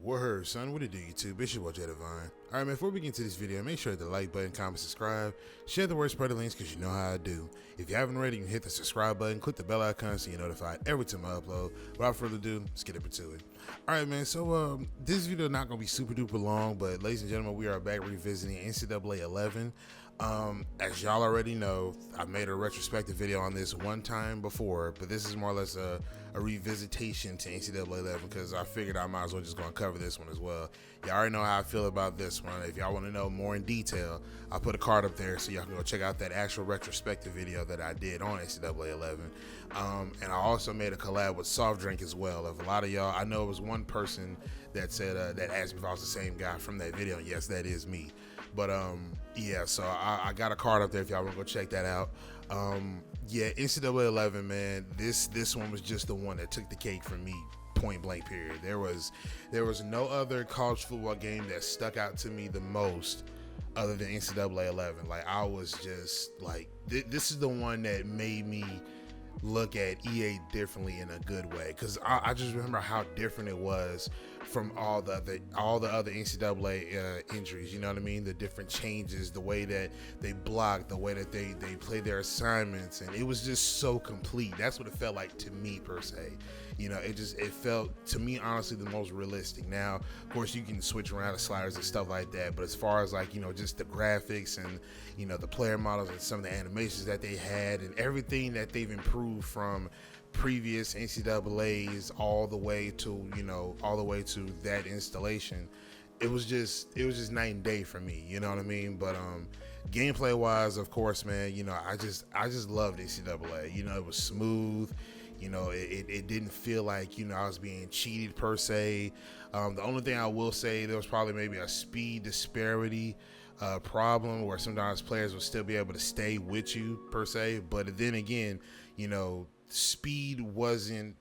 Word, son, what it do, YouTube? It's your boy, Jay Divine. Alright, man, before we get into this video, make sure to hit the like button, comment, subscribe, share the word, spread the links, because you know how I do. If you haven't already, you can hit the subscribe button, click the bell icon so you're notified every time I upload. Without further ado, let's get into it. Alright, man, so this video is not going to be super duper long, but ladies and gentlemen, we are back revisiting NCAA 11. As y'all already know, I made a retrospective video on this one time before, but this is more or less a revisitation to NCAA 11 because I figured I might as well just go and cover this one as well. Y'all already know how I feel about this one. If y'all want to know more in detail, I'll put a card up there so y'all can go check out that actual retrospective video that I did on NCAA 11. And I also made a collab with Soft Drink as well. If a lot of y'all, I know it was one person that said that asked me if I was the same guy from that video. And yes, that is me. But yeah, so I got a card up there if y'all want to go check that out. Yeah, NCAA 11, man, this one was just the one that took the cake for me, point blank period. There was no other college football game that stuck out to me the most other than NCAA 11. Like, I was just like, this is the one that made me look at EA differently in a good way, because I just remember how different it was from all the other NCAA injuries. You know what I mean? The different changes, the way that they blocked, the way that they play their assignments, and it was just so complete. That's what it felt like to me, per se. You know, it felt to me, honestly, the most realistic. Now, of course, you can switch around the sliders and stuff like that, but as far as, like, you know, just the graphics and, you know, the player models and some of the animations that they had and everything that they've improved from previous NCAAs all the way to that installation, it was just night and day for me. You know what I mean? But gameplay wise, of course, man, you know, I just loved NCAA. You know, it was smooth. You know, it didn't feel like, you know, I was being cheated per se. The only thing I will say, there was probably maybe a speed disparity problem where sometimes players will still be able to stay with you per se. But then again, you know, speed wasn't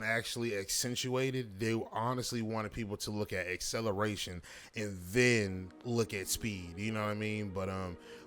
actually accentuated. They honestly wanted people to look at acceleration and then look at speed. You know what I mean? But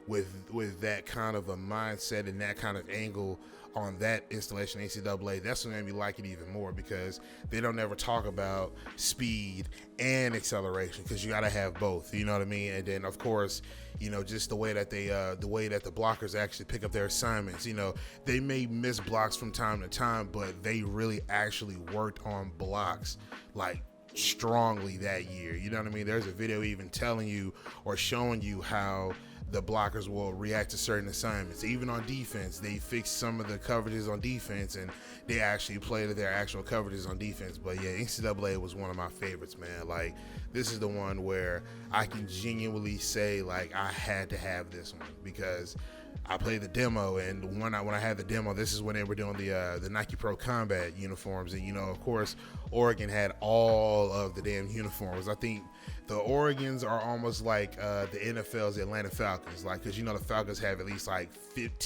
with that kind of a mindset and that kind of angle on that installation NCAA, that's what made me like it even more, because they don't ever talk about speed and acceleration, because you got to have both. You know what I mean? And then, of course, you know, just the way that the blockers actually pick up their assignments. You know, they may miss blocks from time to time, but they really actually worked on blocks like strongly that year. You know what I mean? There's a video even telling you or showing you how the blockers will react to certain assignments. Even on defense, they fixed some of the coverages on defense, and they actually played their actual coverages on defense. But yeah, NCAA was one of my favorites, man. Like, this is the one where I can genuinely say, like, I had to have this one, because I played the demo, and when I had the demo, this is when they were doing the Nike Pro Combat uniforms. And, you know, of course, Oregon had all of the damn uniforms. I think the Oregons are almost like the NFL's Atlanta Falcons, like, because, you know, the Falcons have at least like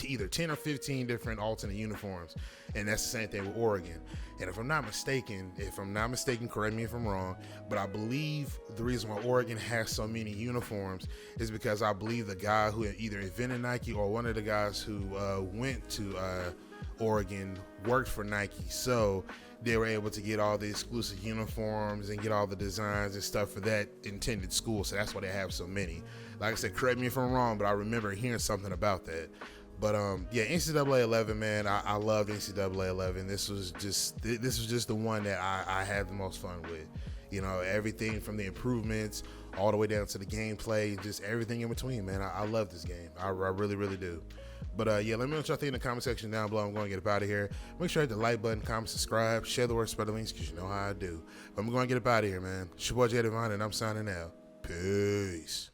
either 10 or 15 different alternate uniforms, and that's the same thing with Oregon. And if I'm not mistaken, correct me if I'm wrong, but I believe the reason why Oregon has so many uniforms is because I believe the guy who either invented Nike or one of the guys who went to Oregon worked for Nike, so they were able to get all the exclusive uniforms and get all the designs and stuff for that intended school. So that's why they have so many. Like I said, correct me if I'm wrong, but I remember hearing something about that. But yeah, NCAA 11, man, I loved NCAA 11. This was just the one that I had the most fun with. You know, everything from the improvements all the way down to the gameplay, just everything in between, man. I love this game. I really, really do. But yeah, let me know what y'all think in the comment section down below. I'm going to get up out of here. Make sure to hit the like button, comment, subscribe, share the word, spread the links, because you know how I do. But I'm going to get up out of here, man. It's your boy, Jay Divine, and I'm signing out. Peace.